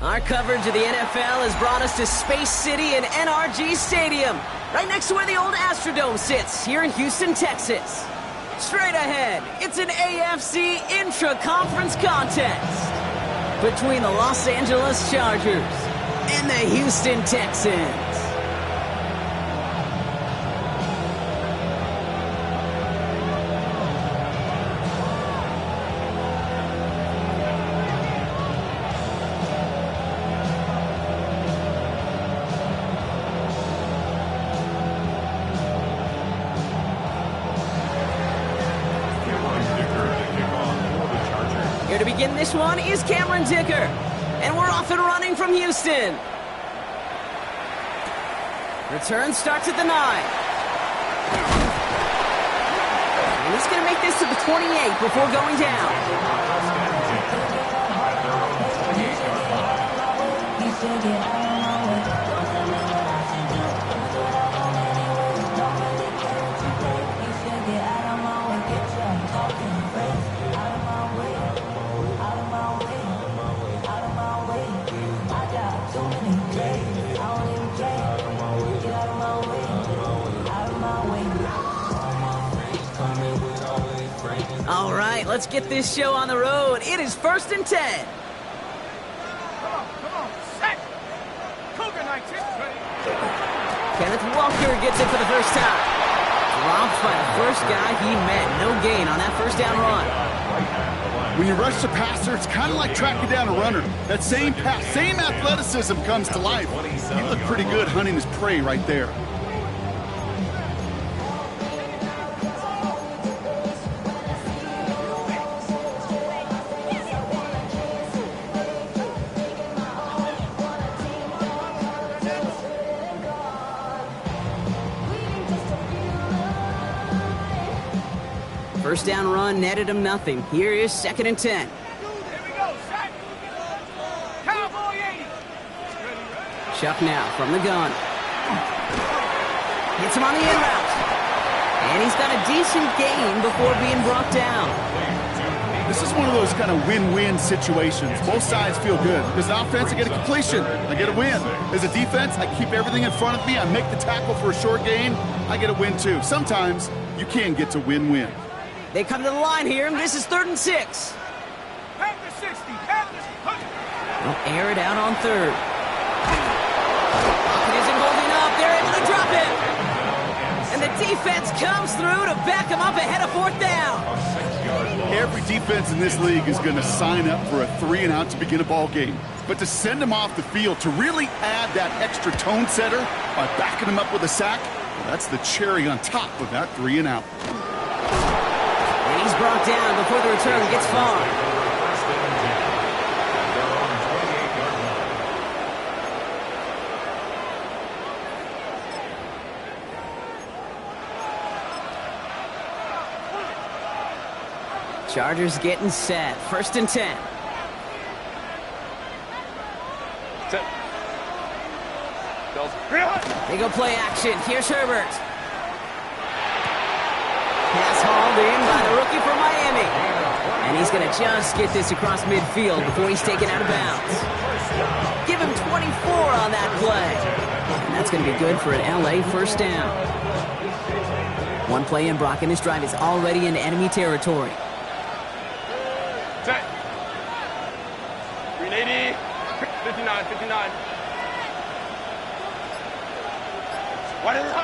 Our coverage of the NFL has brought us to Space City and NRG Stadium, right next to where the old Astrodome sits, here in Houston, Texas. Straight ahead, it's an AFC intra-conference contest between the Los Angeles Chargers and the Houston Texans. Here to begin this one is Cameron Dicker. And we're off and running from Houston. Return starts at the 9. And he's going to make this to the 28 before going down. All right, let's get this show on the road. It is 1st and 10. Come on, set. Cougar 19. Kenneth Walker gets it for the first time. Dropped by the first guy he met. No gain on that first down run. When you rush the passer, it's kind of like tracking down a runner. That same pass, same athleticism comes to life. He looked pretty good hunting his prey right there. First down run netted him nothing. Here is 2nd and 10. Here we go, set. Cowboy 80. Chuck now from the gun. Hits him on the in route. And he's got a decent gain before being brought down. This is one of those kind of win-win situations. Both sides feel good. As an offense, I get a completion. I get a win. As a defense, I keep everything in front of me. I make the tackle for a short gain. I get a win, too. Sometimes, you can get to win-win. They come to the line here, and this is 3rd and 6. Panthers 60. Panthers 100. They'll air it out on 3rd. Pocket isn't holding up. They're able to drop it. And the defense comes through to back him up ahead of 4th down. Every defense in this league is going to sign up for a 3-and-out to begin a ball game. But to send him off the field, to really add that extra tone setter by backing him up with a sack, well, that's the cherry on top of that 3-and-out. And he's brought down before the return gets far. Chargers getting set. 1st and 10. Set. They go play action. Here's Herbert. Pass hauled in by the rookie from Miami. And he's going to just get this across midfield before he's taken out of bounds. Give him 24 on that play. And that's going to be good for an LA first down. One play in, Brock, and this drive is already in enemy territory. Set. 380. 59. What is it?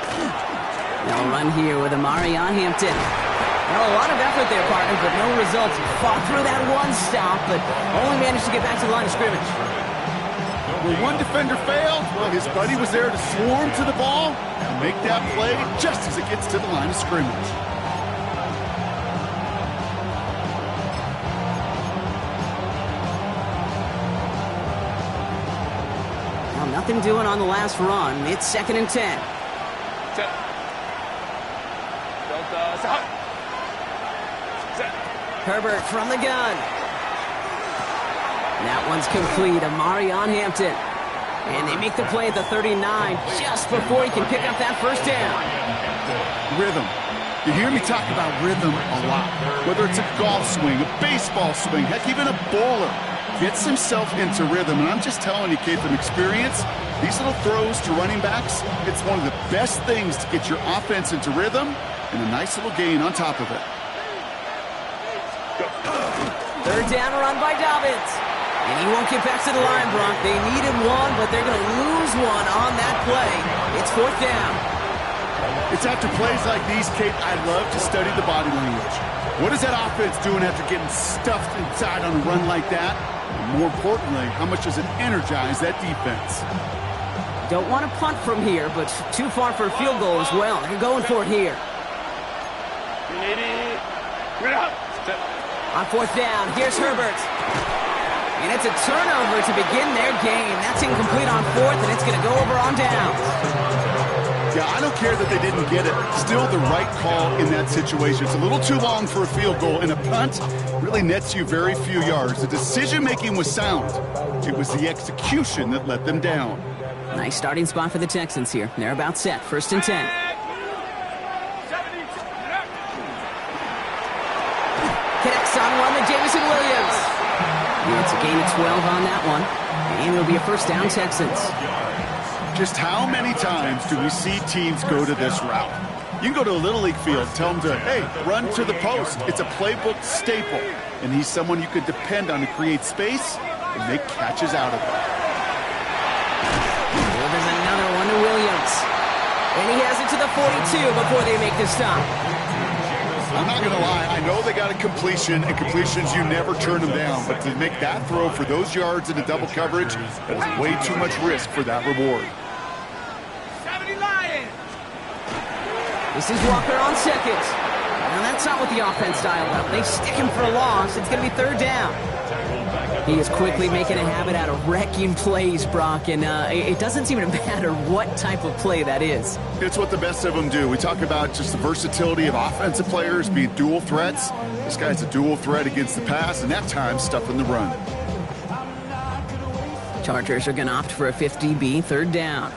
They'll run here with Amarion Hampton. Well, a lot of effort there, partner, but no results. He fought through that one stop, but only managed to get back to the line of scrimmage. When one defender failed, well, his buddy was there to swarm to the ball and make that play just as it gets to the line of scrimmage. Well, nothing doing on the last run. It's 2nd and 10. Set. Delta. Set. Herbert from the gun. That one's complete. Amarion Hampton. And they make the play at the 39 just before he can pick up that first down. Rhythm. You hear me talk about rhythm a lot. Whether it's a golf swing, a baseball swing, heck, even a bowler. gets himself into rhythm. And I'm just telling you, Kate, from experience, these little throws to running backs, it's one of the best things to get your offense into rhythm and a nice little gain on top of it. Third down run by Dobbins. And he won't get back to the line, Brock. They needed one, but they're going to lose one on that play. It's fourth down. It's after plays like these, Kate, I love to study the body language. What is that offense doing after getting stuffed inside on a run like that? And more importantly, how much does it energize that defense? Don't want to punt from here, but too far for a field goal as well. They're going for it here. On fourth down, here's Herbert. And it's a turnover to begin their game. That's incomplete on fourth, and it's going to go over on downs. Yeah, I don't care that they didn't get it. Still the right call in that situation. It's a little too long for a field goal, and a punt really nets you very few yards. The decision-making was sound. It was the execution that let them down. Nice starting spot for the Texans here. They're about set. First and 10. Connects on one to Jameson Williams. And it's a gain of 12 on that one. And it'll be a first down, Texans. Just how many times do we see teams go to this route? You can go to a Little League field, tell them to, hey, run to the post. It's a playbook staple. And he's someone you could depend on to create space and make catches out of it. Well, there's another one to Williams. And he has it to the 42 before they make the stop. I'm not going to lie. I know they got a completion, and completions, you never turn them down. But to make that throw for those yards in a double coverage, that is way too much risk for that reward. This is Walker on second. Now that's not what the offense dialed up. They stick him for a loss. It's going to be third down. He is quickly making a habit out of wrecking plays, Brock, and it doesn't seem to matter what type of play that is. It's what the best of them do. We talk about just the versatility of offensive players being dual threats. This guy's a dual threat against the pass, and that time stuffing the run. Chargers are going to opt for a 5th DB, third down.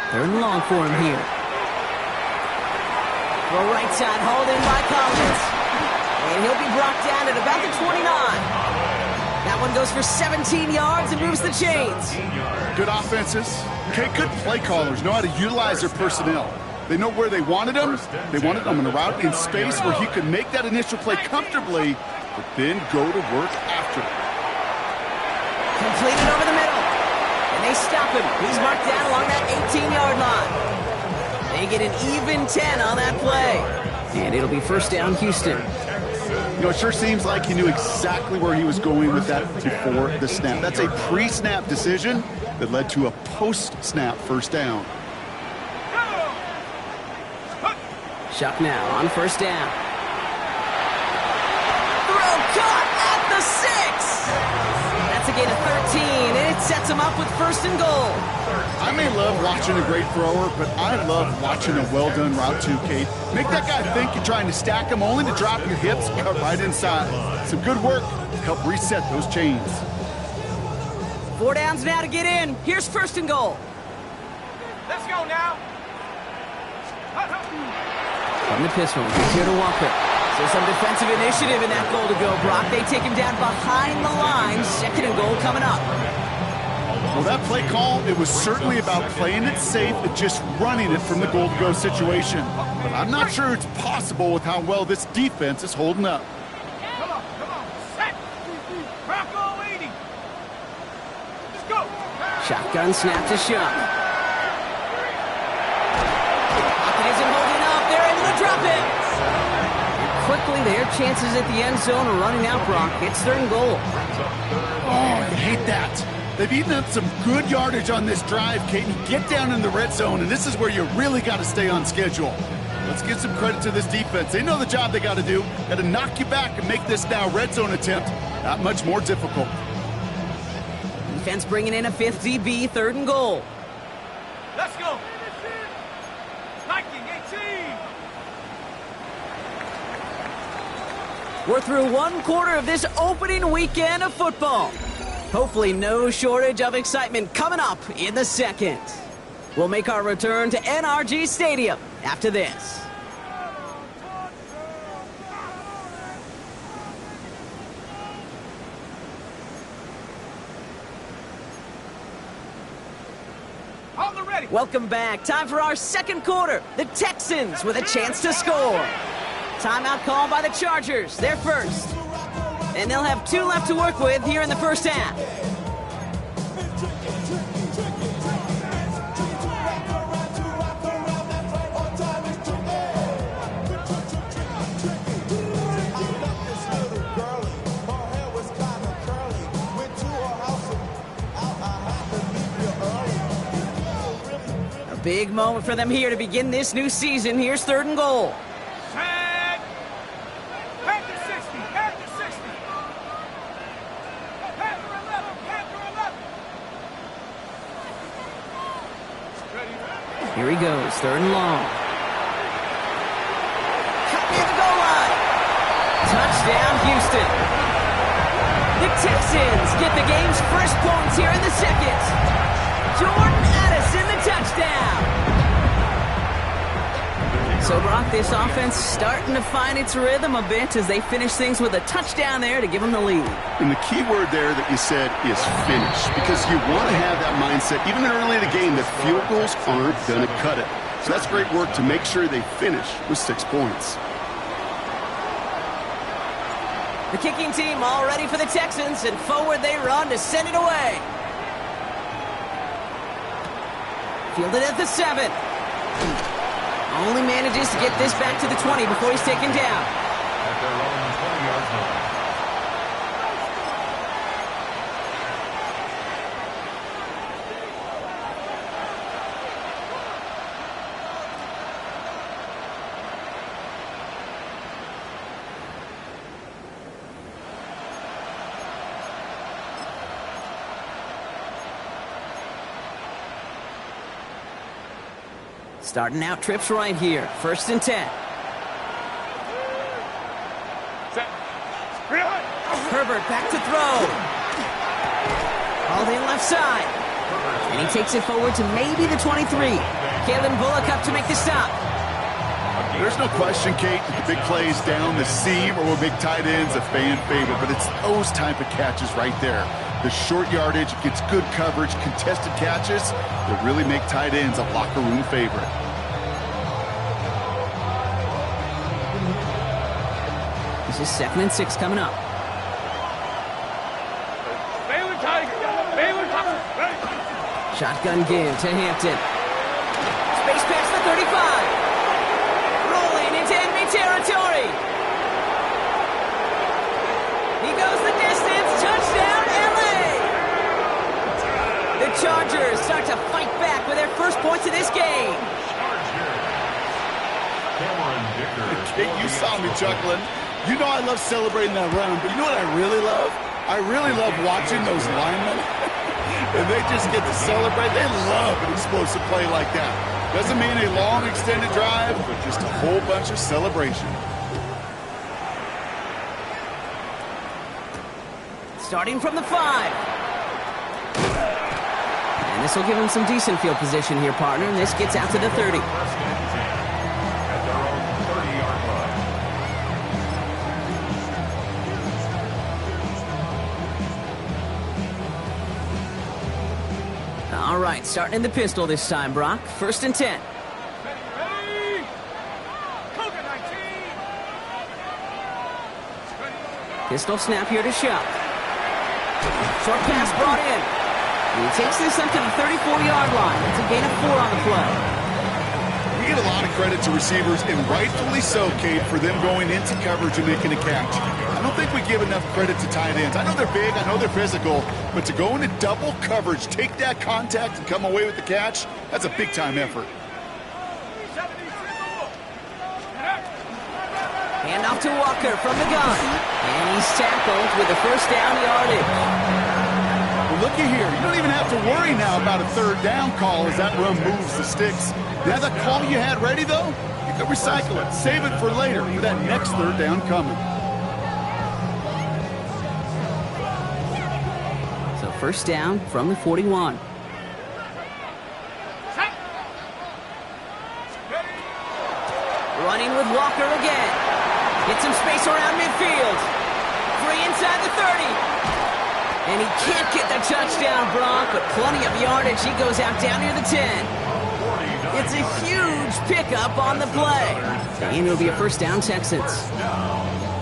Third and long for him here. Throw right side, hauled in by Collins. And he'll be brought down at about the 29. That one goes for 17 yards and moves the chains. Good offenses. Okay, good play callers know how to utilize their personnel. They know where they wanted them. They wanted them in a route in space where he could make that initial play comfortably, but then go to work after it. Completed over the middle. And they stop him. He's marked down along that 18-yard line. They get an even 10 on that play. And it'll be first down, Houston. You know, it sure seems like he knew exactly where he was going with that before the snap. That's a pre-snap decision that led to a post-snap first down. Shuck now on first down. Throw caught at the 6. That's a gain of 13, and it sets him up with first and goal. I may love watching a great thrower, but I love watching a well-done route too, Kate. Make that guy think you're trying to stack him only to drop your hips, cut right inside. Some good work to help reset those chains. 4 downs now to get in. Here's first and goal. Let's go now. From the pistol, he's here to Walker. So some defensive initiative in that goal to go, Brock. They take him down behind the line. Second and goal coming up. Well, that play call, it was certainly about playing it safe and just running it from the goal-to-go situation. But I'm not sure it's possible with how well this defense is holding up. Come on. Set. Rocco 80. Let's go. Shotgun snap to Shuck. Pocket isn't holding up. They're into the drop-in. Quickly, their chances at the end zone are running out, Brock. It's third and goal. Oh, I hate that. They've eaten up some good yardage on this drive, Kate. You get down in the red zone, and this is where you really got to stay on schedule. Let's give some credit to this defense. They know the job they got to do. Got to knock you back and make this now red zone attempt not much more difficult. Defense bringing in a 5th DB, third and goal. Let's go. Viking 18. We're through one quarter of this opening weekend of football. Hopefully no shortage of excitement coming up in the second. We'll make our return to NRG Stadium after this. Welcome back. Time for our second quarter. The Texans with a chance to score. Timeout called by the Chargers. They're first. And they'll have 2 left to work with here in the first half. Big moment for them here to begin this new season. Here's 3rd and goal. Set. Panther 60. Panther 60. Panther 11. Panther 11. Here he goes. 3rd and long. Cut near the goal line. Touchdown, Houston. The Texans get the game's first points here in the second. Jordan Addison, the touchdown. So, Brock, this offense starting to find its rhythm a bit as they finish things with a touchdown there to give them the lead. And the key word there that you said is finish, because you want to have that mindset, even early in the game, that field goals aren't going to cut it. So that's great work to make sure they finish with 6 points. The kicking team all ready for the Texans, and forward they run to send it away. Fielded at the 7. Only manages to get this back to the 20 before he's taken down. At their own 20-yard line. Starting out trips right here. 1st and 10. Set. Herbert back to throw. Called in left side. And he takes it forward to maybe the 23. Kalen Bullock up to make the stop. There's no question, Kate, that the big plays down the seam or with big tight ends a fan favorite, but it's those type of catches right there. The short yardage gets good coverage, contested catches that really make tight ends a locker room favorite. This is 2nd and 6 coming up. Baylor Tiger. Baylor Tiger. Shotgun give to Hampton. Space past the 35. Rolling into enemy territory. He goes the distance. Touchdown, LA. The Chargers start to fight back with their first points of this game. Kate, you saw me chuckling. You know I love celebrating that run, but you know what I really love? I really love watching those linemen. And they just get to celebrate. They love an explosive play like that. Doesn't mean a long extended drive, but just a whole bunch of celebration. Starting from the 5. And this will give him some decent field position here, partner. And this gets out to the 30. At their own 30-yard line. All right, starting in the pistol this time, Brock. 1st and 10. Ready. Cougar 19. Pistol snap here to Schuck. Short pass brought in. And he takes this up to the 34-yard line. It's a gain of 4 on the play. We get a lot of credit to receivers, and rightfully so, Kate, for them going into coverage and making a catch. I don't think we give enough credit to tight ends. I know they're big, I know they're physical, but to go into double coverage, take that contact, and come away with the catch, that's a big-time effort. Handoff to Walker from the gun. And he's tackled with a 1st down yardage. Well, looky here. You don't even have to worry now about a 3rd down call as that run moves the sticks. You have that call you had ready, though? You could recycle it. Save it for later for that next 3rd down coming. So 1st down from the 41. running with Walker again. Gets some space around midfield. Free inside the 30. And he can't get the touchdown, Bronk, but plenty of yardage. He goes out down near the 10. It's a huge pickup on the play. And it'll be a first down, Texans.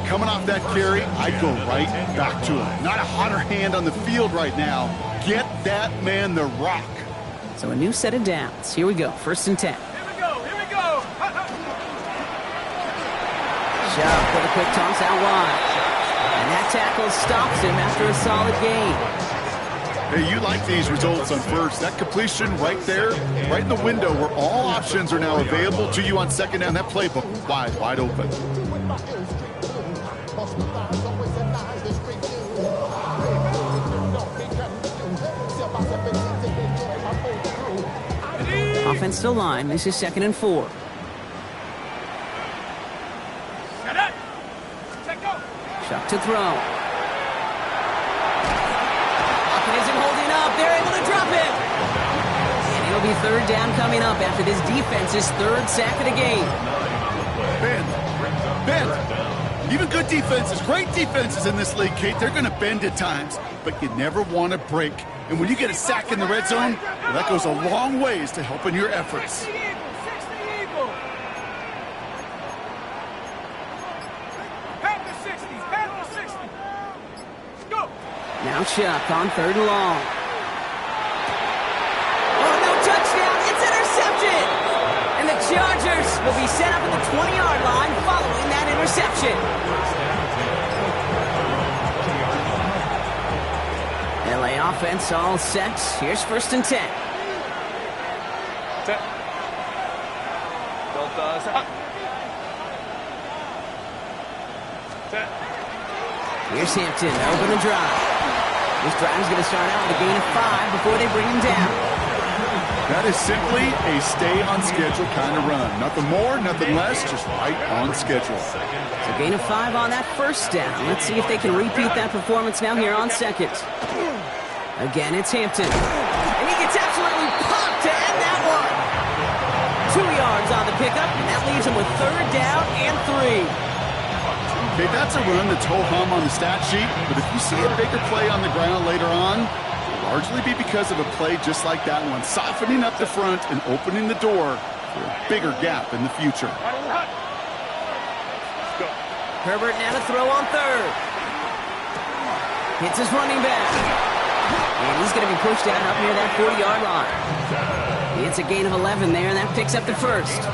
Coming off that carry, I'd go right back to him. Not a hotter hand on the field right now. Get that man the rock. So a new set of downs. Here we go, 1st and 10. Here we go, here we go. Chubb with a quick toss out wide. And that tackle stops him after a solid gain. Hey, you like these results on first. That completion right there, right in the window where all options are now available to you on 2nd down. That playbook wide open. Offensive line, this is 2nd and 4. Set up. Check go. Chuck to throw. Lockett isn't holding up. They're able to drop him. And it'll be 3rd down coming up after this defense's 3rd sack of the game. Bend. Even good defenses, great defenses in this league, Kate, they're going to bend at times, but you never want to break. And when you get a sack in the red zone, well, that goes a long ways to helping your efforts. 60 Eagle. Pat the 60. Go. Now Chuck on 3rd and long. Oh, no touchdown. It's intercepted. And the Chargers will be set up at the 20-yard line following that interception. LA offense all set. Here's 1st and 10. Set. Delta set. Set. Here's Hampton to open the drive. This drive's going to start out with a gain of 5 before they bring him down. That is simply a stay-on-schedule kind of run. Nothing more, nothing less, just right on schedule. So gain of 5 on that 1st down. Let's see if they can repeat that performance now here on 2nd. Again, it's Hampton. And he gets absolutely popped to end that one. 2 yards on the pickup, and that leaves him with 3rd down and 3. Okay, that's a run that's ho-hum on the stat sheet, but if you see a bigger play on the ground later on, it'll largely be because of a play just like that one, softening up the front and opening the door for a bigger gap in the future. Herbert now to throw on 3rd. Hits his running back. And he's going to be pushed out up near that 40-yard line. It's a gain of 11 there, and that picks up the 1st.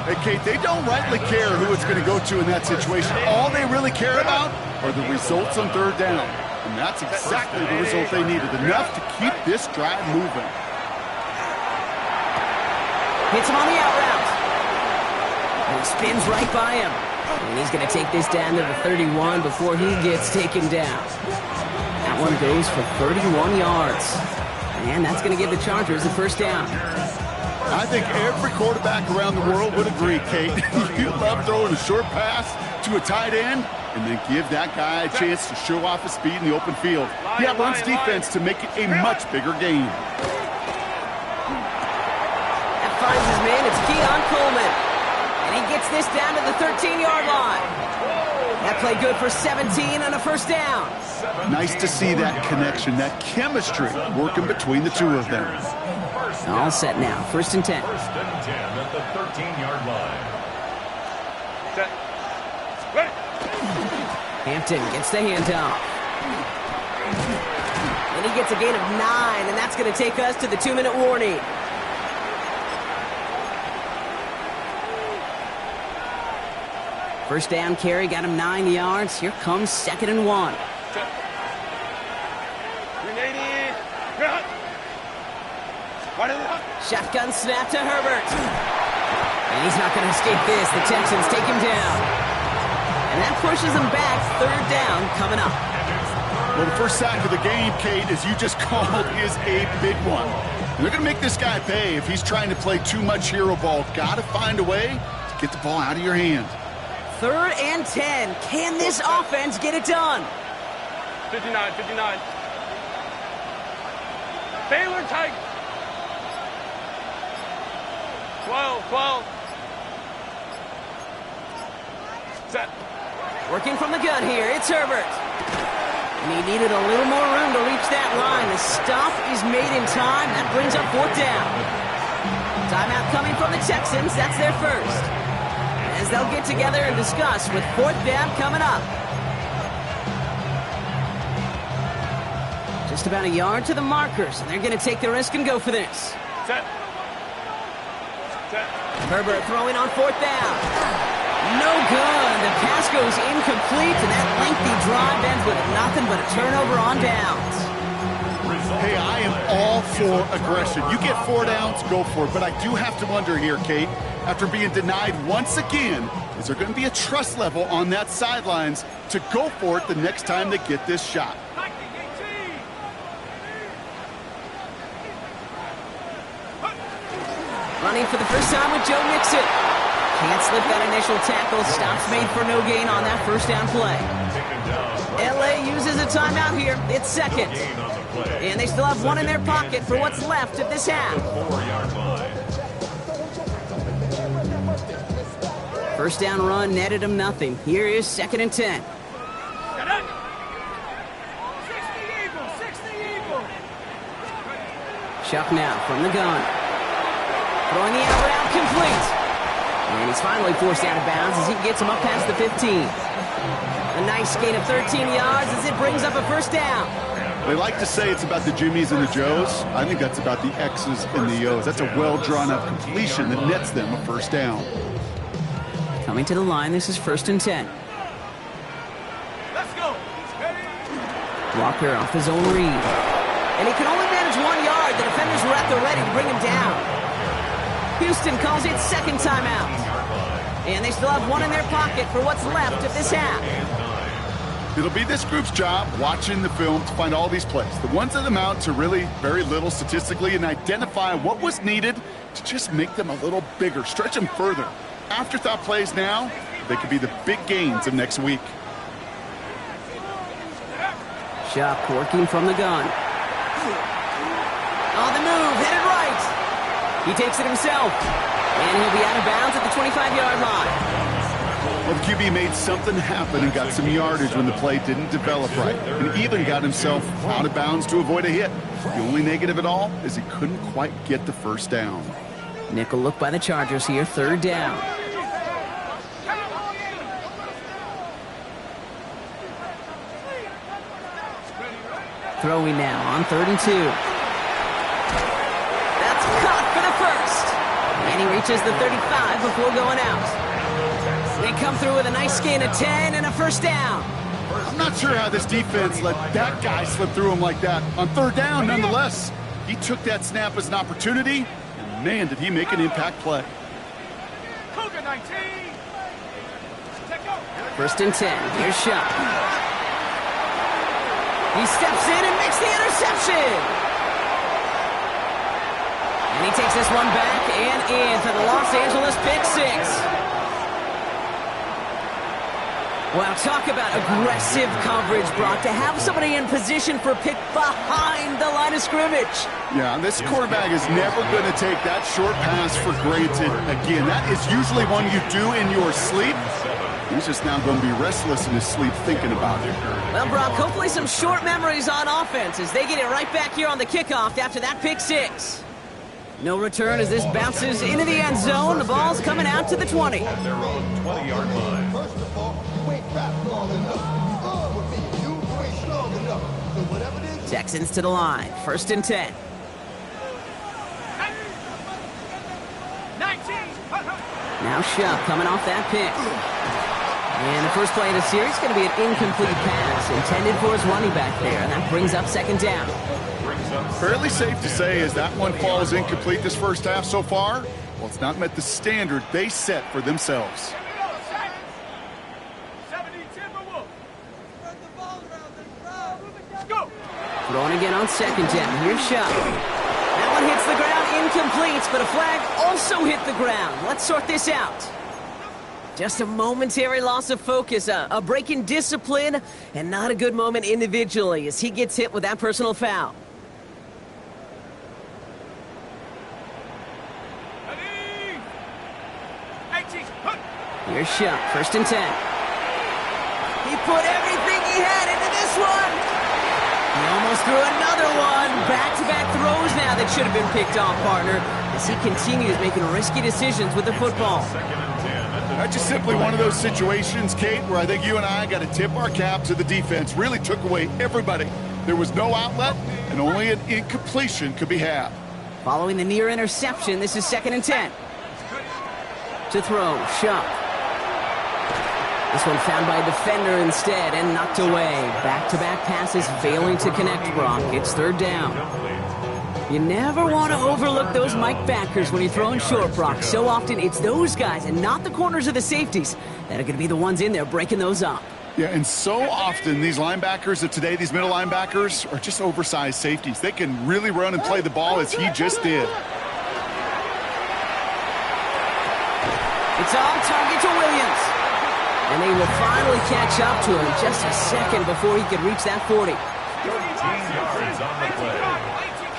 Hey, Kate, they don't rightly care who it's going to go to in that situation. All they really care about are the results on 3rd down. And that's exactly the result they needed, enough to keep this drive moving. Hits him on the out route. And he spins right by him. And he's going to take this down to the 31 before he gets taken down. That one goes for 31 yards. And that's going to give the Chargers the 1st down. I think every quarterback around the world would agree, Kate. You love throwing a short pass to a tight end and then give that guy a chance to show off his speed in the open field. He runs defense to make it a much bigger game. That finds his man. It's Keon Coleman. And he gets this down to the 13-yard line. That play good for 17 and a 1st down. Nice to see that connection, that chemistry working between the two of them. All set now. 1st and 10. 1st and 10 at the 13-yard line. Set. Ready. Hampton gets the handoff. And he gets a gain of 9, and that's going to take us to the 2-minute warning. First down carry, got him 9 yards. Here comes 2nd and 1. Shotgun snap to Herbert. And he's not going to escape this. The Texans take him down. And that pushes him back. 3rd down coming up. Well, the first sack of the game, Kate, as you just called, is a big one. And they're going to make this guy pay if he's trying to play too much hero ball. Got to find a way to get the ball out of your hand. 3rd and 10. Can this offense get it done? 59. Baylor Tigers. 12. Set. Working from the gun here, it's Herbert. And he needed a little more room to reach that line. The stop is made in time. That brings up 4th down. Timeout coming from the Texans. That's their first. As they'll get together and discuss with 4th down coming up. Just about a yard to the markers, and they're going to take the risk and go for this. Set. Set. Herbert throwing on 4th down. No good. The pass goes incomplete, and that lengthy drive ends with nothing but a turnover on downs. Hey, I am all for aggression. You get 4 downs, go for it. But I do have to wonder here, Kate, after being denied once again, is there going to be a trust level on that sidelines to go for it the next time they get this shot? Running for the first time with Joe Mixon. Can't slip that initial tackle. Stops made for no gain on that first down play. LA uses a timeout here. It's second. And they still have one in their pocket for what's left of this half. First down run netted him nothing. Here is 2nd and 10. Chuck now from the gun. Throwing the out route complete. And he's finally forced out of bounds as he gets him up past the 15. A nice gain of 13 yards as it brings up a first down. They like to say it's about the Jimmies and the Joes. I think that's about the X's and the O's. That's a well-drawn-up completion that nets them a first down. Coming to the line, this is 1st and 10. Let's go. Walker off his own read. And he can only manage 1 yard. The defenders were at the ready to bring him down. Houston calls it 2nd timeout. And they still have one in their pocket for what's left of this half. It'll be this group's job watching the film to find all these plays. The ones that amount to really very little statistically and identify what was needed to just make them a little bigger, stretch them further. Afterthought plays now, they could be the big gains of next week. Shuck working from the gun. On the move, headed right. He takes it himself. And he'll be out of bounds at the 25-yard line. Well, the QB made something happen and got some yardage when the play didn't develop right. And even got himself out of bounds to avoid a hit. The only negative at all is he couldn't quite get the first down. Nickel look by the Chargers here, 3rd down. Throwing now on 3rd and 2. That's caught for the first. And he reaches the 35 before going out. They come through with a nice gain of 10 and a first down. I'm not sure how this defense let that guy slip through him like that. On 3rd down, nonetheless, he took that snap as an opportunity, and man, did he make an impact play. Cougar 19. 1st and 10. Here's Shuck. He steps in and makes the interception. And he takes this one back and in for the Los Angeles pick 6. Well, talk about aggressive coverage, Brock, to have somebody in position for a pick behind the line of scrimmage. Yeah, this quarterback is never going to take that short pass for granted again. That is usually one you do in your sleep. He's just now going to be restless in his sleep thinking about it. Well, Brock, hopefully some short memories on offense as they get it right back here on the kickoff after that pick 6. No return as this bounces into the end zone. The ball's coming out to the 20. At their own 20-yard line. Texans to the line. 1st and 10. 19. Now Shuck coming off that pick. And the first play of the series is going to be an incomplete pass intended for his running back there. And that brings up 2nd down. Fairly safe to say as that one falls incomplete this first half so far, well, it's not met the standard they set for themselves. Throwing again on 2nd down. Here's Shuck. That one hits the ground, incomplete, but a flag also hit the ground. Let's sort this out. Just a momentary loss of focus, a break in discipline, and not a good moment individually as he gets hit with that personal foul. Here's Shuck, 1st and 10. put everything he had into this one. He almost threw another one. Back-to-back throws now that should have been picked off, partner, as he continues making risky decisions with the football. That's just simply one of those situations, Kate, where I think you and I got to tip our cap to the defense. Really took away everybody. There was no outlet, and only an incompletion could be had. Following the near interception, this is 2nd and 10. To throw, Shuck. This one found by a defender instead and knocked away. Back-to-back passes failing to connect, Brock. It's 3rd down. You never want to overlook those Mike backers when you're throwing short, Brock. So often it's those guys and not the corners or the safeties that are going to be the ones in there breaking those up. Yeah, and so often these linebackers of today, these middle linebackers, are just oversized safeties. They can really run and play the ball as he just did. It's on target to Williams. And they will finally catch up to him just a second before he could reach that 40. 13 yards on the play.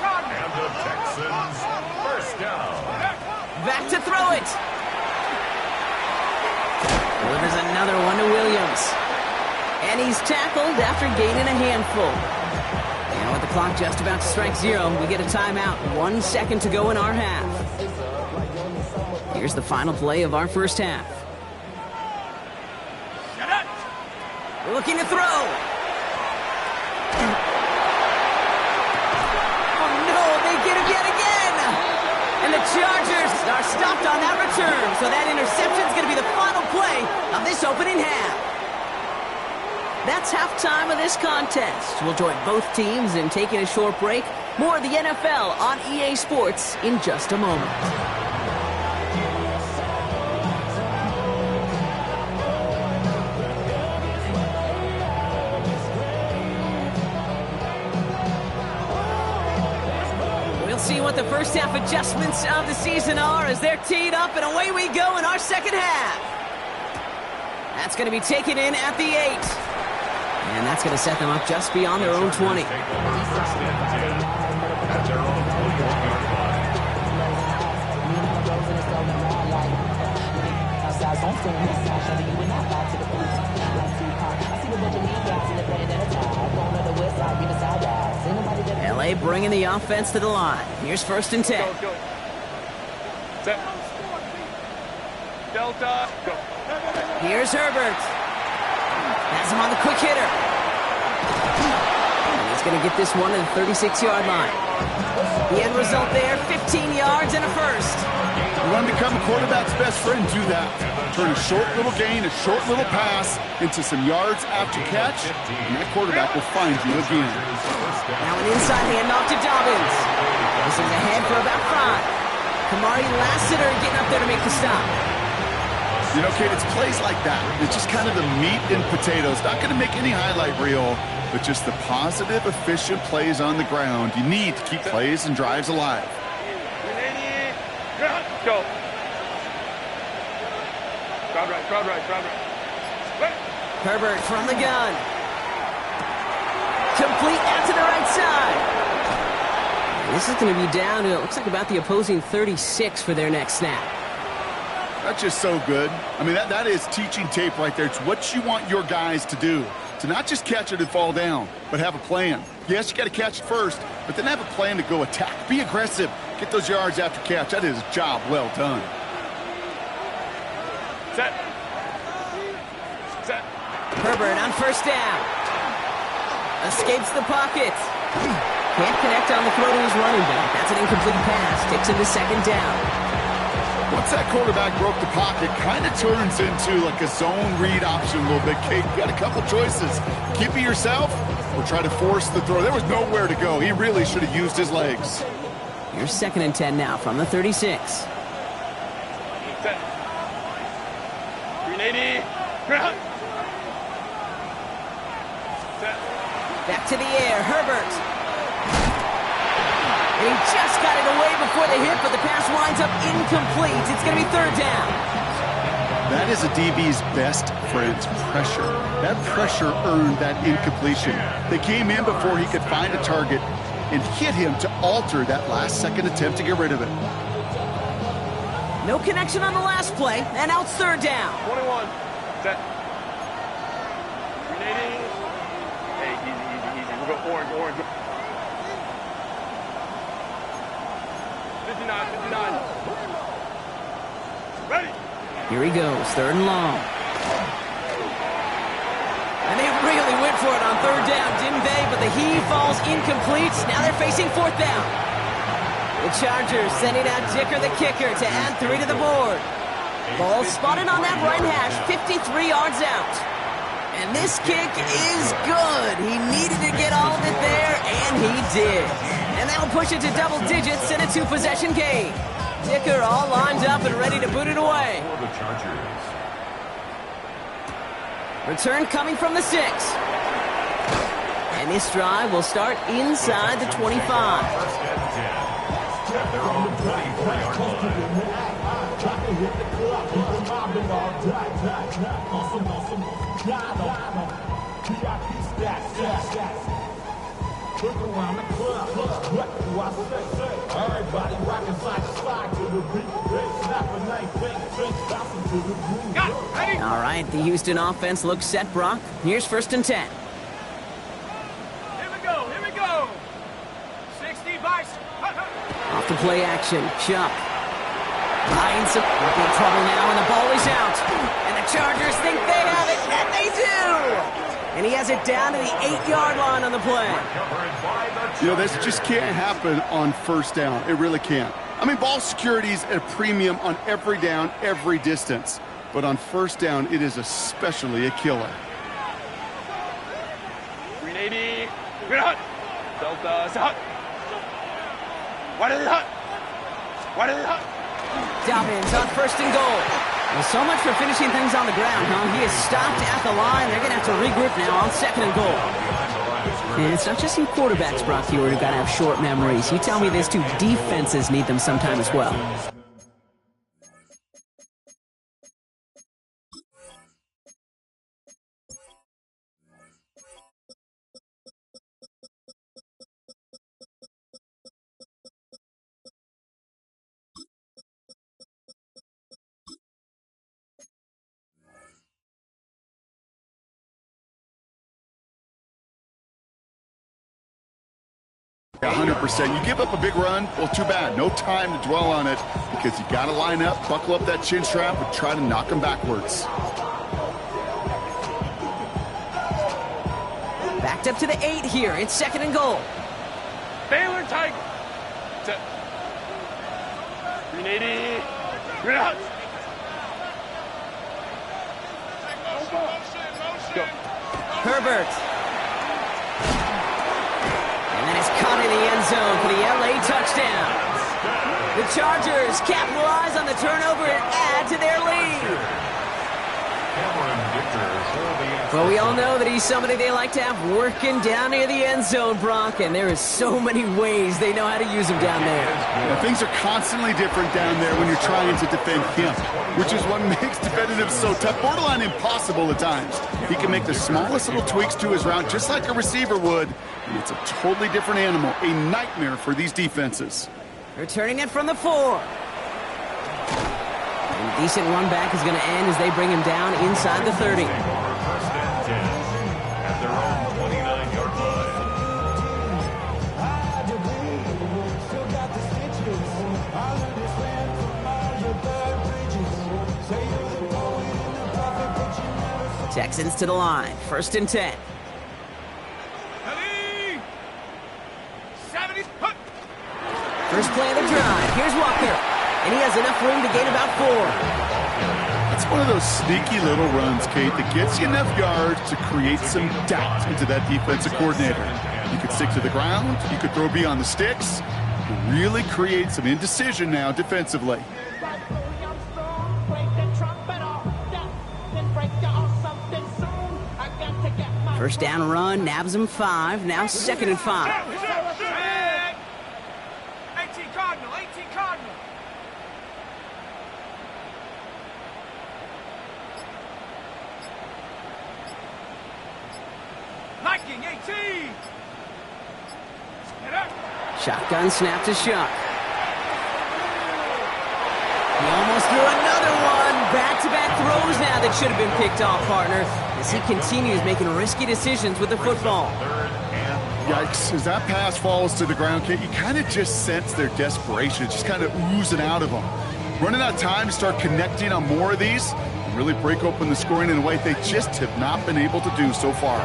And the Texans first down. Back to throw it. Delivers another one to Williams. And he's tackled after gaining a handful. And with the clock just about to strike 0, we get a timeout. 1 second to go in our half. Here's the final play of our first half. Looking to throw. Oh no, they get him yet again. And the Chargers are stopped on that return. So that interception is going to be the final play of this opening half. That's halftime of this contest. We'll join both teams in taking a short break. More of the NFL on EA Sports in just a moment. See what the first half adjustments of the season are as they're teed up, and away we go in our second half. That's going to be taken in at the 8. And that's going to set them up just beyond their own 20. LA bringing the offense to the line. Here's 1st and 10. Go. Set. Delta. Go. Here's Herbert. Has him on the quick hitter. And he's going to get this one to the 36-yard line. The end result there, 15 yards and a first. You want to become a quarterback's best friend, do that. Turn a short little gain, a short little pass into some yards after catch, and that quarterback will find you again. Now an inside handoff to Dobbins. This is ahead for about 5. Kamari Lassiter getting up there to make the stop. You know, Kate, it's plays like that. It's just kind of the meat and potatoes. Not going to make any highlight reel, but just the positive, efficient plays on the ground. You need to keep plays and drives alive. Go. Crowd right. Herbert from the gun. Complete out to the right side. And this is going to be down to, it looks like, about the opposing 36 for their next snap. That's just so good. I mean, that is teaching tape right there. It's what you want your guys to do. To not just catch it and fall down, but have a plan. Yes, you got to catch it first, but then have a plan to go attack. Be aggressive. Get those yards after catch. That is a job well done. Set. Herbert on 1st down. Escapes the pocket. Can't connect on the throw to his running back. That's an incomplete pass. Takes him to 2nd down. Once that quarterback broke the pocket, kind of turns into like a zone read option a little bit. Kate, you got a couple choices. Keep it yourself or try to force the throw. There was nowhere to go. He really should have used his legs. Here's 2nd and 10 now from the 36. Set. 380. Ground. Set. Back to the air, Herbert. And he just got it away before the hit, but the pass winds up incomplete. It's going to be 3rd down. That is a DB's best friend's pressure. That pressure earned that incompletion. They came in before he could find a target and hit him to alter that last-second attempt to get rid of it. No connection on the last play, and now it's 3rd down. 21. Set. Hey, easy. We're going orange. 59. Ready. Here he goes, 3rd and long. And they really went for it on 3rd down, didn't they? But the heave falls incomplete. Now they're facing 4th down. The Chargers sending out Dicker the kicker to add 3 to the board. Ball spotted on that right hash, 53 yards out. And this kick is good. He needed to get all of it there, and he did. And that'll push it to double digits in a 2-possession game. Dicker all lined up and ready to boot it away. For the Chargers. Return coming from the 6. And this drive will start inside the 25. First and 10. At their own 24-yard line. All right, the Houston offense looks set, Brock. Here's 1st and 10. Here we go. 60 Vice. Off the play action, Chuck. Lions in trouble now, and the ball is out. And the Chargers think they have it, and they do! And he has it down to the 8-yard line on the play. You know, this just can't happen on 1st down. It really can't. I mean, ball security's at a premium on every down, every distance. But on 1st down, it is especially a killer. 380. We're hot. Delta hot. What is it hot? Dobbins on 1st and goal. Well, so much for finishing things on the ground, huh? He is stopped at the line. They're going to have to regroup now on 2nd and goal. And it's not just some quarterbacks, Brock Huard, who've got to have short memories. You tell me this too, defenses need them sometime as well. Yeah, 100%. You give up a big run, well, too bad. No time to dwell on it because you got to line up, buckle up that chin strap, and try to knock them backwards. Backed up to the 8 here. It's 2nd and goal. Baylor Tiger. 380. We're out. Go. Herbert. And then it's caught in the end zone for the LA touchdown. The Chargers capitalize on the turnover and add to their lead. Well, we all know that he's somebody they like to have working down near the end zone, Brock, and there is so many ways they know how to use him down there. Yeah, things are constantly different down there when you're trying to defend him, which is what makes defending him so tough, borderline impossible at times. He can make the smallest little tweaks to his route just like a receiver would, and it's a totally different animal, a nightmare for these defenses. Returning it from the 4. A decent run back is going to end as they bring him down inside the 30. First and 10 at their own 29-yard line. Texans to the line. 1st and 10. First play of the drive. Here's Walker. And he has enough room to gain about 4. It's one of those sneaky little runs, Kate, that gets you enough yards to create some doubt into that defensive coordinator. You could stick to the ground. You could throw beyond the sticks. Really create some indecision now defensively. First down run, nabs him 5. Now 2nd and 5. 18 Cardinal. Viking 18. Shotgun snap to Shuck. He almost threw another one. Back-to-back throws now guy that should have been picked off, partner, as he continues making risky decisions with the football. Yikes, as that pass falls to the ground, Kate, you kind of just sense their desperation. It's just kind of oozing out of them. Running out of time to start connecting on more of these and really break open the scoring in a way they just have not been able to do so far.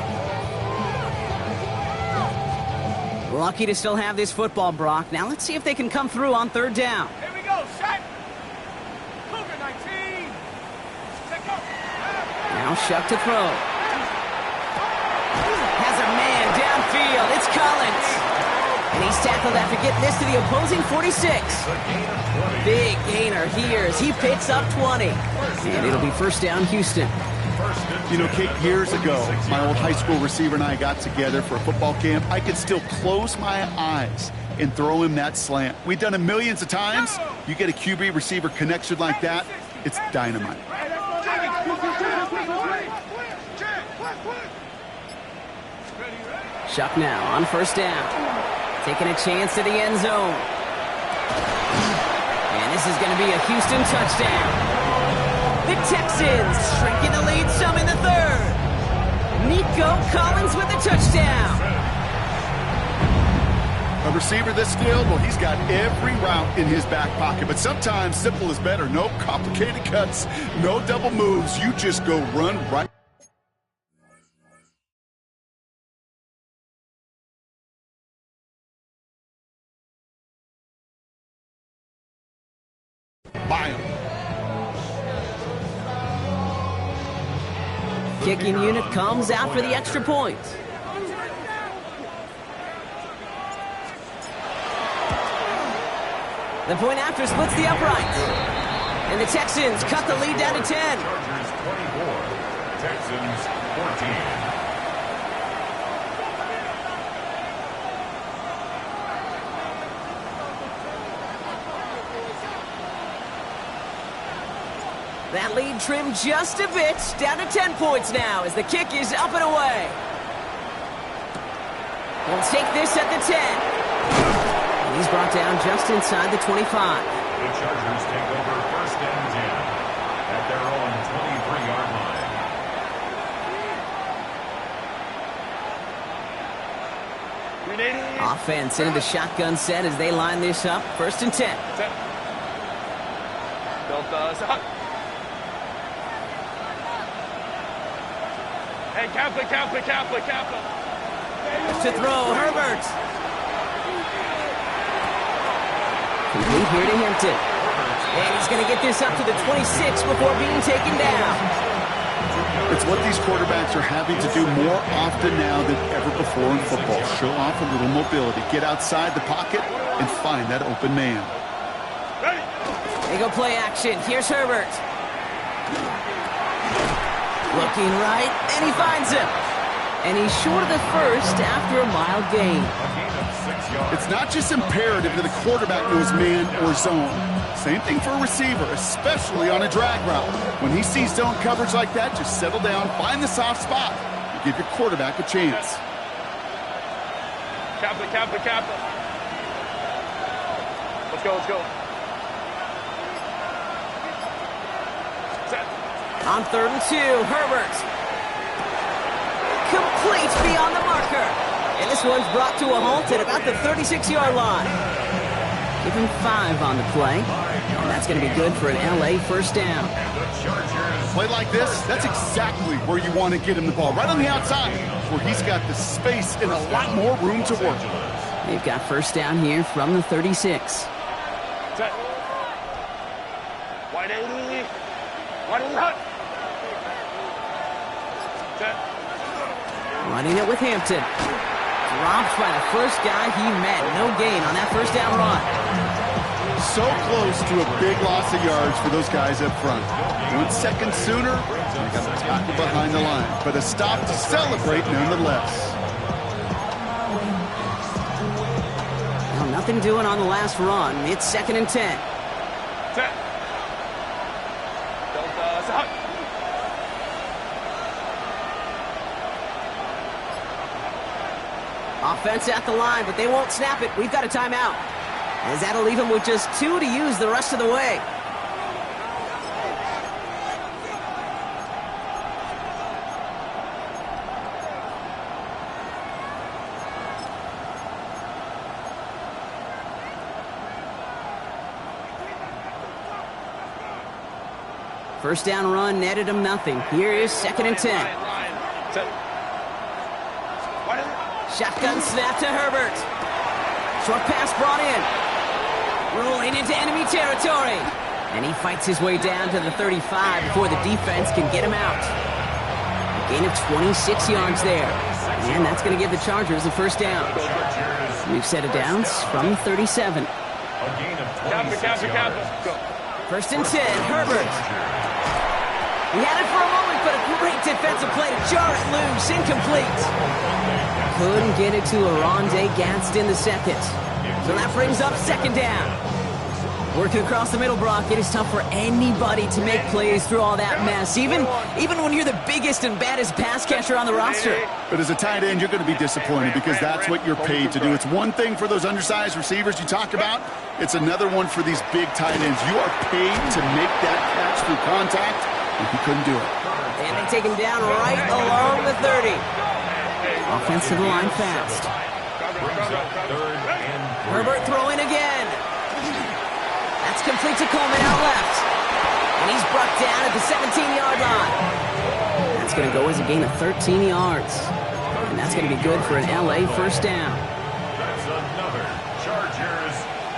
Lucky to still have this football, Brock. Now let's see if they can come through on third down. Here we go, set. Cougar 19. Take up. Now Shuck to throw. Has a man downfield. It's Collins. And he's tackled after getting this to the opposing 46. Big gainer here as he picks up 20. And it'll be first down, Houston. You know, Kate, years ago, my old high school receiver and I got together for a football camp. I could still close my eyes and throw him that slant. We've done it millions of times. You get a QB receiver connection like that, it's dynamite. Shuck now on first down. Taking a chance to the end zone. And this is going to be a Houston touchdown. The Texans shrinking the lead some in the third. Nico Collins with the touchdown. A receiver this skilled, well, he's got every route in his back pocket. But sometimes simple is better. No complicated cuts, no double moves. You just go run right by him. Kicking unit comes out for the extra point. The point after splits the uprights. And the Texans cut the lead down to 10. Chargers 24, Texans 14. That lead trimmed just a bit, down to 10 points now as the kick is up and away. He'll take this at the 10. And he's brought down just inside the 25. The Chargers take over first and 10 at their own 23-yard line. Offense into the shotgun set as they line this up. First and 10. Hey, Kaplan. To throw, Herbert. Complete here to Hampton. And he's going to get this up to the 26 before being taken down. It's what these quarterbacks are having to do more often now than ever before in football. Show off a little mobility. Get outside the pocket and find that open man. They go play action. Here's Herbert. Looking right, and he finds him. And he's short of the first after a mild gain. It's not just imperative that the quarterback knows man or zone. Same thing for a receiver, especially on a drag route. When he sees zone coverage like that, just settle down, find the soft spot, and give your quarterback a chance. Kaplan. Let's go. Set. On third and 2, Herbert. Complete beyond the marker. And this one's brought to a halt at about the 36-yard line. Give him 5 on the play. And that's going to be good for an LA first down. Play like this, that's exactly where you want to get him the ball. Right on the outside, where he's got the space and a lot more room to work. They've got first down here from the 36. Set. Wide 80 hut. Set. Running it with Hampton. Dropped by the first guy he met. No gain on that first down run. So close to a big loss of yards for those guys up front. 1 second sooner, they got the tackle behind the line. But a stop to celebrate nonetheless. Well, nothing doing on the last run. It's second and 10. Set. Delta, hut. Offense at the line, but they won't snap it. We've got a timeout. As that'll leave him with just 2 to use the rest of the way. First down run netted him nothing. Here is 2nd and 10. Set. Shotgun snap to Herbert. Short pass brought in. Rolling into enemy territory. And he fights his way down to the 35 before the defense can get him out. A gain of 26 yards there. And that's going to give the Chargers a first down. We've set it downs from the 37. First and 10, Herbert. He had it for a moment, but a great defensive play to jar it loose. Incomplete. Couldn't get it to Oronde Gadsden the second. So that brings up 2nd down. Working across the middle, Brock, it is tough for anybody to make plays through all that mess, even when you're the biggest and baddest pass catcher on the roster. But as a tight end, you're going to be disappointed because that's what you're paid to do. It's one thing for those undersized receivers you talk about. It's another one for these big tight ends. You are paid to make that catch through contact, and he couldn't do it. And they take him down right along the 30. Offensive line fast. Herbert throwing again. That's complete to Coleman out left. And he's brought down at the 17-yard line. That's going to go as a gain of 13 yards. And that's going to be good for an LA first down. That's another Chargers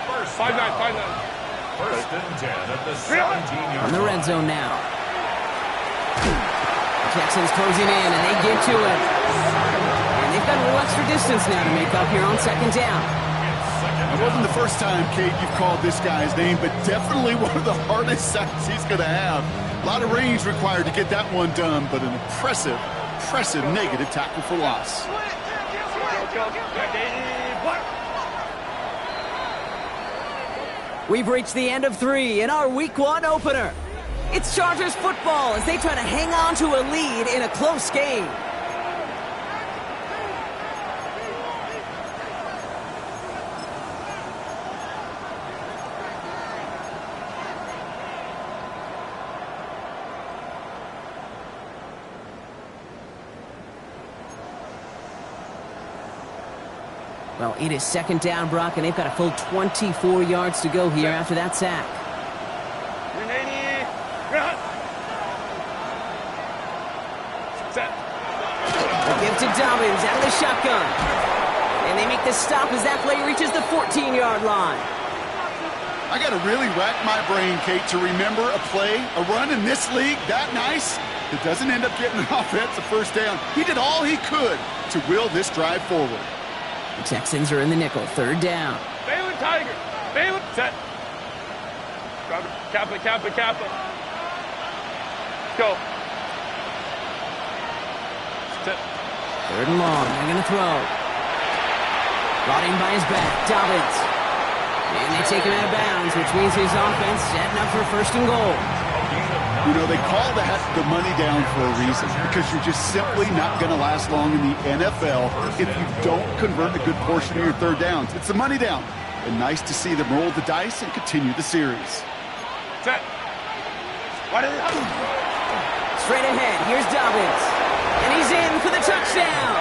first down. First and 10 at the 17-yard line. On the red zone now. Texans closing in, and they get to him. And they've got a little extra distance now to make up here on 2nd down. It wasn't the first time, Kate, you've called this guy's name, but definitely one of the hardest sacks he's going to have. A lot of range required to get that one done, but an impressive negative tackle for loss. We've reached the end of 3 in our Week 1 opener. It's Chargers football as they try to hang on to a lead in a close game. Well, it is 2nd down, Brock, and they've got a full 24 yards to go here after that sack. They give to Dobbins out of the shotgun. And they make the stop as that play reaches the 14-yard line. I got to really rack my brain, Kate, to remember a play, a run in this league that nice that doesn't end up getting an offensive first down. He did all he could to will this drive forward. The Texans are in the nickel, 3rd down. Balin Tiger. Balin set. Kappa. Go. Set. 3rd and long. They're going to throw. Brought in by his back. Dobbins. And they take him out of bounds, which means his offense setting up for 1st and goal. You know, they call that the money down for a reason, because you're just simply not going to last long in the NFL if you don't convert a good portion of your 3rd downs. It's the money down. And nice to see them roll the dice and continue the series. Set. Straight ahead, here's Dobbins. And he's in for the touchdown.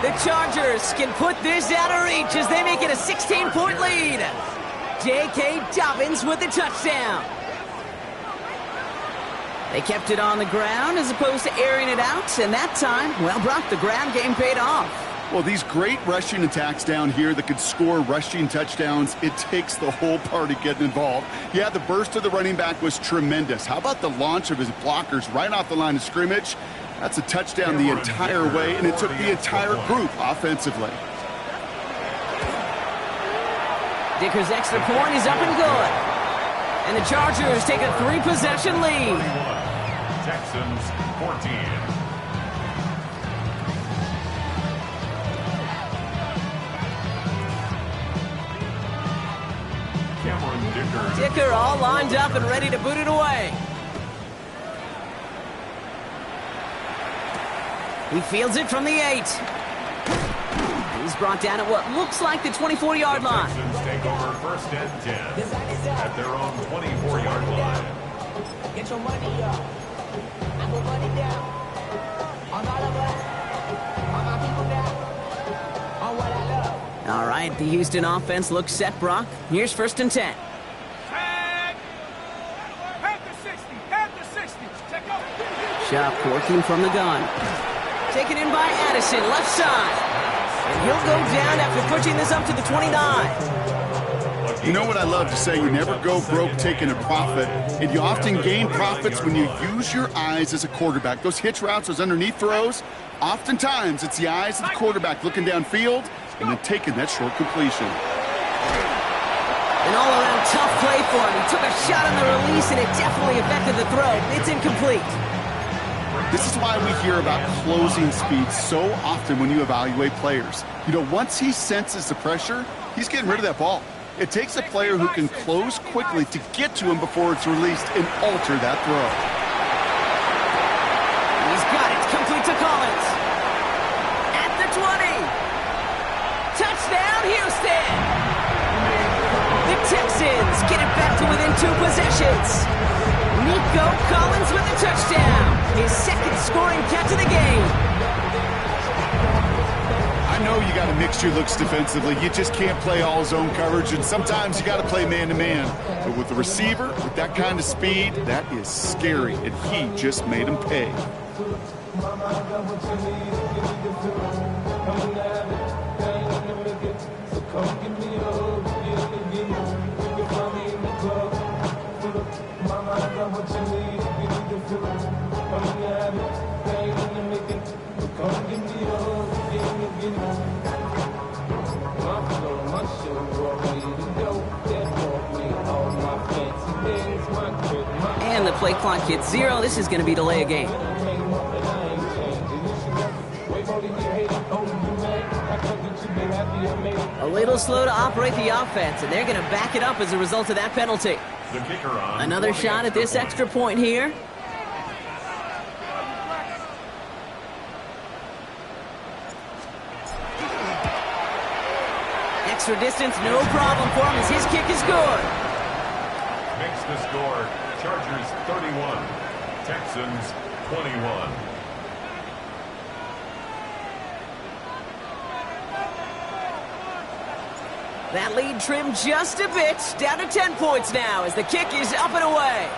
The Chargers can put this out of reach as they make it a 16-point lead. J.K. Dobbins with the touchdown. They kept it on the ground as opposed to airing it out, and that time, well, Brock, the ground game paid off. Well, these great rushing attacks down here that could score rushing touchdowns, it takes the whole party getting involved. Yeah, the burst of the running back was tremendous. How about the launch of his blockers right off the line of scrimmage? That's a touchdown the entire way, and it took the entire group offensively. Dicker's extra point is up and good. And the Chargers take a 3-possession lead. Texans 14. Cameron Dicker all lined up and ready to boot it away. He fields it from the 8. He's brought down at what looks like the 24-yard line. Texans take over 1st and 10 at their own 24-yard line. Get your money up. I put money down. On all of us. On my people down. On what I love. All right, the Houston offense looks set, Brock. Here's 1st and 10. Tag. Have the 60. Have the up, working from the gun. Taken in by Addison, left side. And he'll go down after pushing this up to the 29. You know what I love to say? You never go broke taking a profit, and you often gain profits when you use your eyes as a quarterback. Those hitch routes, those underneath throws, oftentimes it's the eyes of the quarterback looking downfield and then taking that short completion. An all-around tough play for him. He took a shot on the release, and it definitely affected the throw. It's incomplete. This is why we hear about closing speed so often when you evaluate players. You know, once he senses the pressure, he's getting rid of that ball. It takes a player who can close quickly to get to him before it's released and alter that throw. He's got it. Complete to Collins. At the 20. Touchdown, Houston. The Texans get it back to within 2 possessions. Nico Collins with a touchdown. His second scoring catch of the game. I know you got to mix your looks defensively. You just can't play all zone coverage, and sometimes you got to play man-to-man. But with the receiver, with that kind of speed, that is scary, and he just made him pay. And the play clock hits 0. This is going to be delay a game. A little slow to operate the offense, and they're going to back it up as a result of that penalty. The kicker on Another shot at this extra point here. Extra distance, no problem for him as his kick is good. makes the score. Chargers 31, Texans 21. That lead trimmed just a bit, down to 10 points now as the kick is up and away.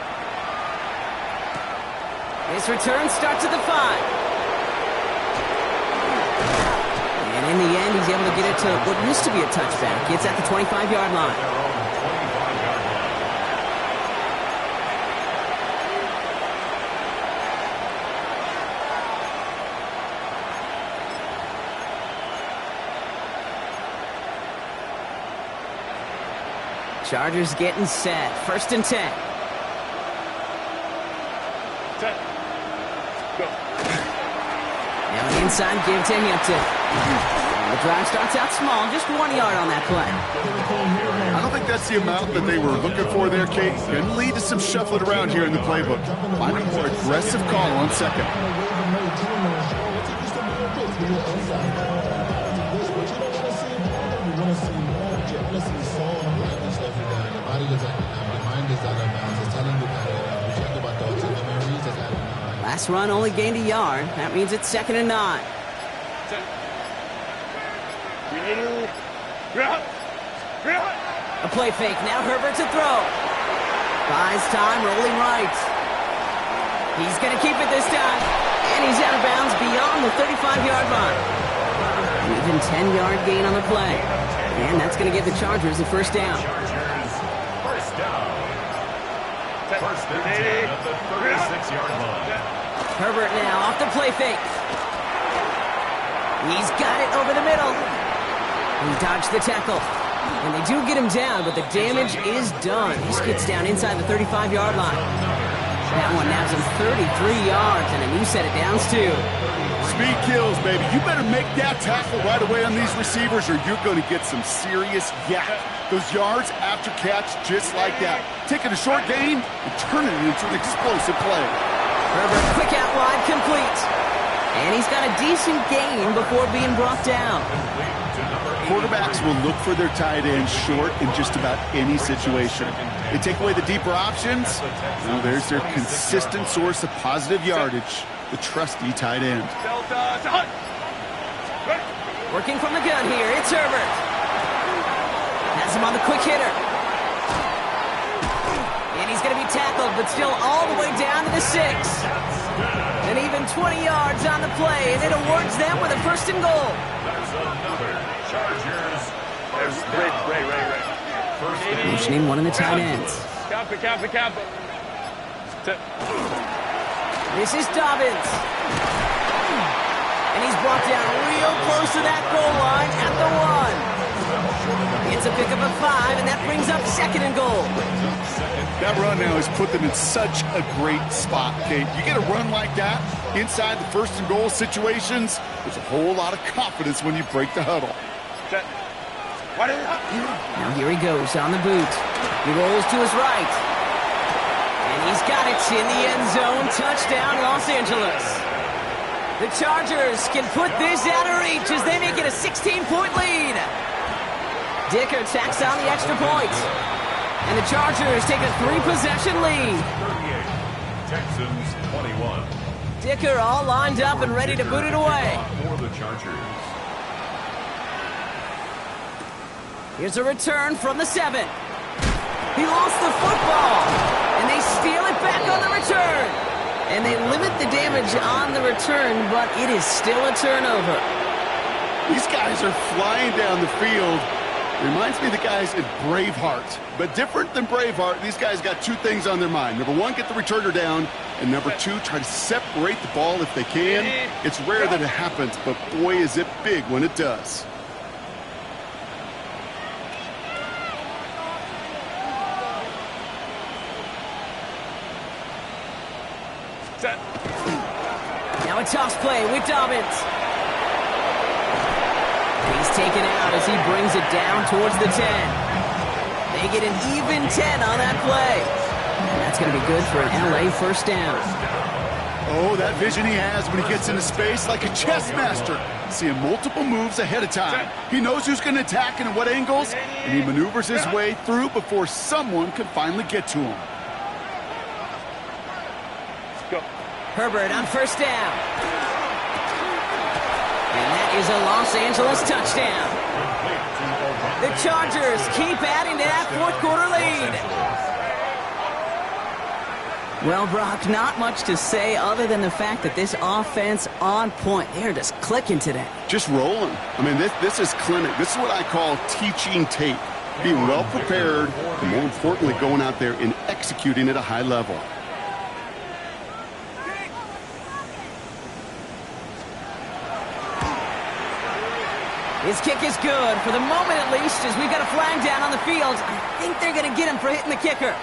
This return starts at the 5. And in the end, he's able to get it to what used to be a touchback. It's at the 25-yard line. Chargers getting set. 1st and 10. Set. Go. Now an inside give to Hampton. And the drive starts out small, just 1 yard on that play. I don't think that's the amount that they were looking for there, Kate. Can lead to some shuffling around here in the playbook. Find a more aggressive call on second. Last run only gained a yard. That means it's 2nd and 9. Set. A play fake. Now Herbert to throw. Buys time, rolling right. He's going to keep it this time. And he's out of bounds beyond the 35-yard line. Even 10-yard gain on the play. And that's going to give the Chargers the first down. First down. First and 10 at the 36-yard line. Herbert now off the play fake. He's got it over the middle. He dodged the tackle. And they do get him down, but the damage is done. He skids down inside the 35-yard line. That one nabs him 33 yards, and a new set of downs, too. Speed kills, baby. You better make that tackle right away on these receivers or you're going to get some serious yak. Those yards after catch just like that. Taking a short gain and turning it into an explosive play. Herbert quick out wide, complete. And he's got a decent gain before being brought down. Quarterbacks will look for their tight end short in just about any situation. They take away the deeper options. Well, there's their consistent source of positive yardage, the trusty tight end. Working from the gun here, it's Herbert. Has him on the quick hitter. And he's going to be tackled, but still all the way down to the 6. And even 20 yards on the play, and it awards them with a 1st and goal. That's another Chargers first down. Ray. First down. Motioning one of the tight ends. Kappa. This is Dobbins. And he's brought down real close to that goal line at the 1. It's a pickup of 5, and that brings up 2nd and goal. That run now has put them in such a great spot, Kate. You get a run like that inside the 1st and goal situations, there's a whole lot of confidence when you break the huddle. Now here he goes on the boot. He rolls to his right. And he's got it in the end zone. Touchdown, Los Angeles. The Chargers can put this out of reach as they make it a 16-point lead. Dicker tacks on the extra point. And the Chargers take a 3-possession lead. 38, Texans 21. Dicker all lined up and ready to boot it away. For the Chargers. Here's a return from the 7. He lost the football. And they steal it back on the return. And they limit the damage on the return, but it is still a turnover. These guys are flying down the field. Reminds me of the guys at Braveheart. But different than Braveheart, these guys got 2 things on their mind. Number 1, get the returner down. And number 2, try to separate the ball if they can. It's rare that it happens, but boy, is it big when it does. Now a toss play with Dobbins. He's taken out as he brings it down towards the 10. They get an even 10 on that play. And that's going to be good for an LA 1st down. Oh, that vision he has when he gets into space like a chess master. Seeing multiple moves ahead of time. He knows who's going to attack and at what angles, and he maneuvers his way through before someone can finally get to him. Herbert on 1st down. And that is a Los Angeles touchdown. The Chargers keep adding to that 4th quarter lead. Well, Brock, not much to say other than the fact that this offense on point. They're just clicking today. Just rolling. I mean, this is clinic. This is what I call teaching tape. Being well prepared, and more importantly, going out there and executing at a high level. His kick is good, for the moment at least, as we've got a flag down on the field. I think they're going to get him for hitting the kicker.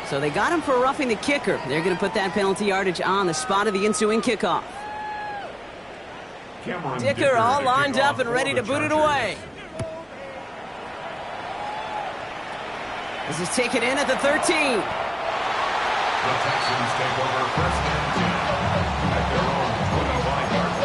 So they got him for roughing the kicker. They're going to put that penalty yardage on the spot of the ensuing kickoff. Dicker all lined up and ready to boot it away. This is taken in at the 13. The Texans take over 1st and 10 at their own 25-yard line.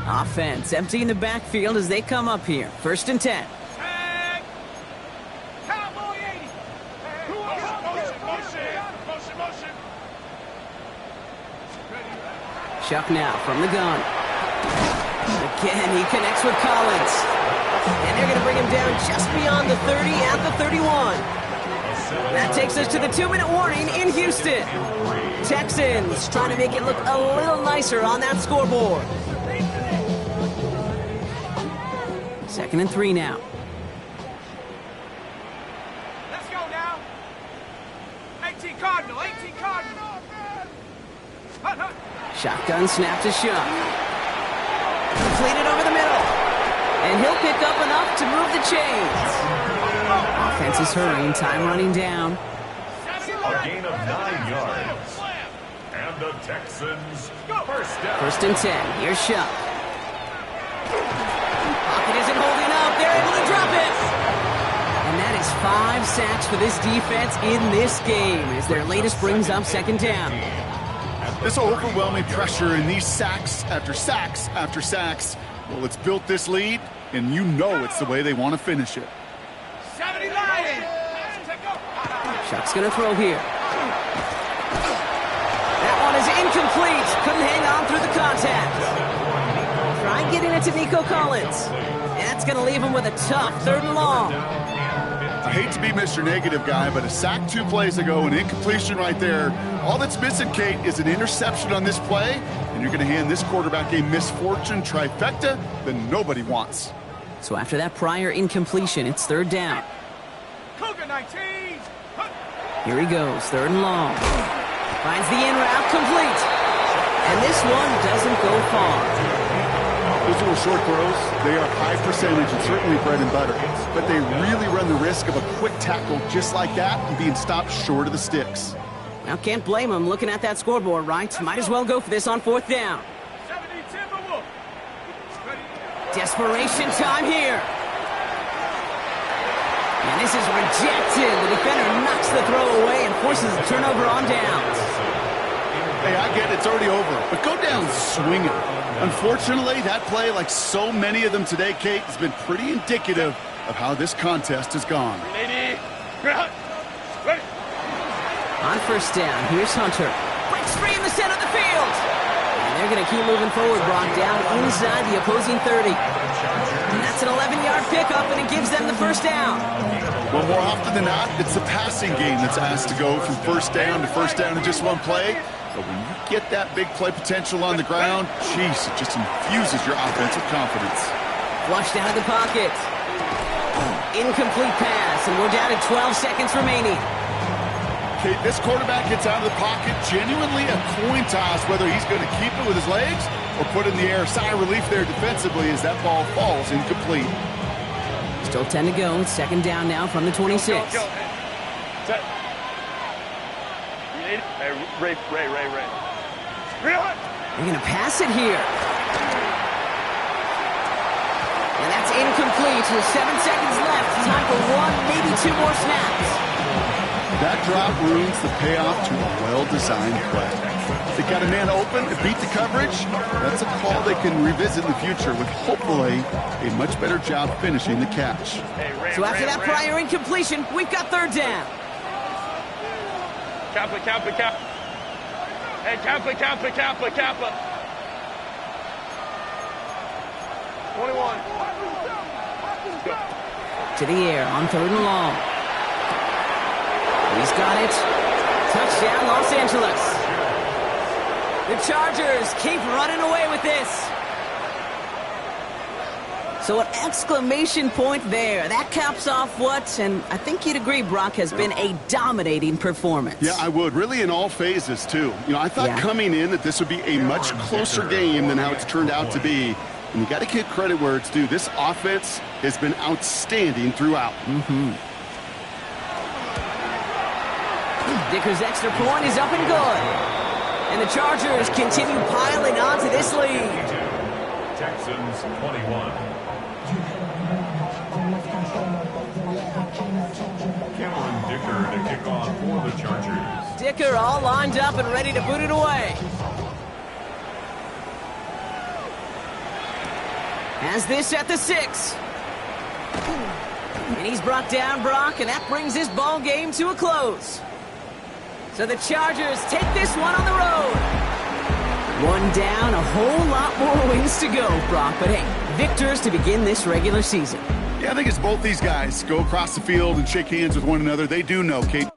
Offense emptying the backfield as they come up here. 1st and 10. Chuck now from the gun. Again, he connects with Collins. And they're going to bring him down just beyond the 30 at the 31. That takes us to the 2-minute warning in Houston. Texans trying to make it look a little nicer on that scoreboard. 2nd and 3 now. Let's go now. 18 Cardinal. Shotgun snap to Shuck. Completed over the middle. And he'll pick up enough to move the chains. Offense is hurrying, time running down. A gain of 9 yards. And the Texans 1st down. 1st and 10. Here's Shuck. Pocket isn't holding up. They're able to drop it. And that is 5 sacks for this defense in this game as their latest brings up 2nd down. This overwhelming pressure and these sacks after sacks after sacks, well, it's built this lead, and you know it's the way they want to finish it. 70 Lions. Chuck's going to throw here. That one is incomplete. Couldn't hang on through the contact. Try getting it to Nico Collins. That's going to leave him with a tough 3rd and long. I hate to be Mr. Negative guy, but a sack 2 plays ago, an incompletion right there. All that's missing, Kate, is an interception on this play, and you're going to hand this quarterback a misfortune trifecta that nobody wants. So after that prior incompletion, it's 3rd down. Cougar 19. Here he goes, 3rd and long. Finds the in route, complete. And this one doesn't go far. Those little short throws, they are high percentage and certainly bread and butter, but they really run the risk of a quick tackle just like that and being stopped short of the sticks. Now, can't blame him looking at that scoreboard, right? Might as well go for this on 4th down. 70 Timberwolf. Desperation time here. And this is rejected. The defender knocks the throw away and forces a turnover on downs. Hey, I get it, it's already over, but go down swinging. Unfortunately, that play, like so many of them today, Kate, has been pretty indicative of how this contest has gone. On 1st down, here's Hunter. Breaks free in the center of the field. And they're going to keep moving forward, Brock, down inside the opposing 30. And that's an 11-yard pickup, and it gives them the 1st down. Well, more often than not, it's the passing game that's asked to go from 1st down to 1st down in just one play. But when you get that big play potential on the ground, jeez, it just infuses your offensive confidence. Flushed out of the pocket. Incomplete pass, and we're down to 12 seconds remaining. Kate, this quarterback gets out of the pocket, genuinely a coin toss whether he's going to keep it with his legs or put it in the air. Sigh of relief there defensively as that ball falls incomplete. Still 10 to go. 2nd down now from the 26. Set. Hey, Ray. They're going to pass it here. And that's incomplete with 7 seconds left. Time for 1, maybe 2 more snaps. That drop ruins the payoff to a well-designed play. They got a man open to beat the coverage. That's a call they can revisit in the future with hopefully a much better job finishing the catch. So after that prior incompletion, we've got 3rd down. Kappa. Hey, Kappa. 21. Go. To the air on 3rd and long. He's got it. Touchdown, Los Angeles. The Chargers keep running away with this. So an exclamation point there. That caps off what, and I think you'd agree, Brock, has been a dominating performance. Yeah, I would. Really in all phases, too. You know, I thought coming in that this would be a much closer game than how it's turned out to be. And you got to give credit where it's due. This offense has been outstanding throughout. Dicker's extra point is up and good. And the Chargers continue piling on to this lead. Texans 21. Cameron Dicker to kick off for the Chargers. Dicker all lined up and ready to boot it away. Has this at the 6. And he's brought down, Brock, and that brings this ball game to a close. So the Chargers take this one on the road. 1 down, a whole lot more wins to go, Brock. But hey, victors to begin this regular season. Yeah, I think it's both these guys go across the field and shake hands with one another. They do know, Kate.